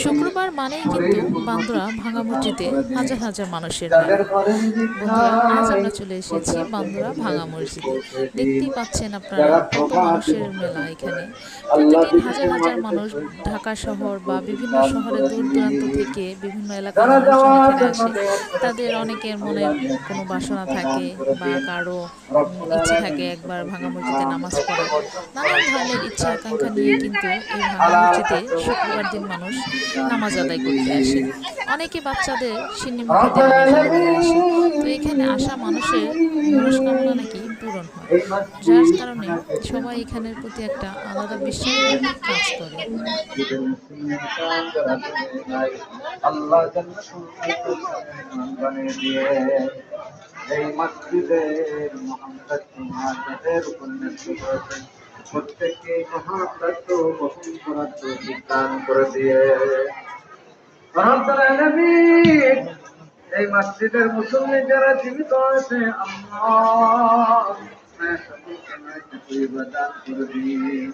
শুক্রবার মানেই কিন্তু বান্দরা ভাঙা মসজিদে হাজার হাজার মানুষের মেলা। বন্ধুরা, আজ আমরা চলে এসেছি বান্দরা ভাঙা মসজিদে। দেখতেই পাচ্ছেন আপনারা কত মানুষের মেলা এখানে। প্রতিদিন হাজার হাজার মানুষ ঢাকা শহর বা বিভিন্ন শহরে দূর দূরান্ত থেকে বিভিন্ন এলাকার মানুষজন এখানে আসে। তাদের অনেকের মনের কোনো বাসনা থাকে বা কারো ইচ্ছে থাকে একবার ভাঙা মসজিদে নামাজ পড়ার। নানান ধরনের ইচ্ছা আকাঙ্ক্ষা নিয়ে কিন্তু এই ভাঙা মসজিদে শুক্রবার দিন মানুষ নামাজ আদায় করতে আসে। অনেকে বাচ্চাদের সিন্নি মুখে দেওয়ার এখানে নিয়ে আসে। তো এখানে আসা মানুষের মনস্কামনা নাকি পূরণ হয়, যার কারণে সবাই এখানের প্রতি একটা আলাদা বিশ্বাস কাজ করে। আল্লাহ দিয়ে এই মসজিদের মোহাম্মদ তোমাদের উপন্যাস করেছেন, প্রত্যেককে মহাব্রত বহন করার তৌফিক দান করে দিয়ে রব্বুল আলামিন এই মসজিদের মুসল্লি যারা জীবিত আছে আল্লাহ সকলকে দান করে দিন।